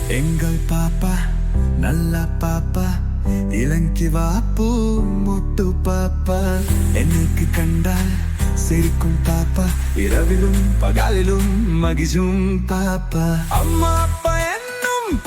எங்கள் பாப்பா நல்ல பாப்பா, இளங்கி வாப்பூ மொட்டு பாப்பா. எனக்கு கண்டால் சிரிக்கும் பாப்பா, இரவிலும் பகலிலும் மகிழும் பாப்பா. அம்மா அப்பா என்னும்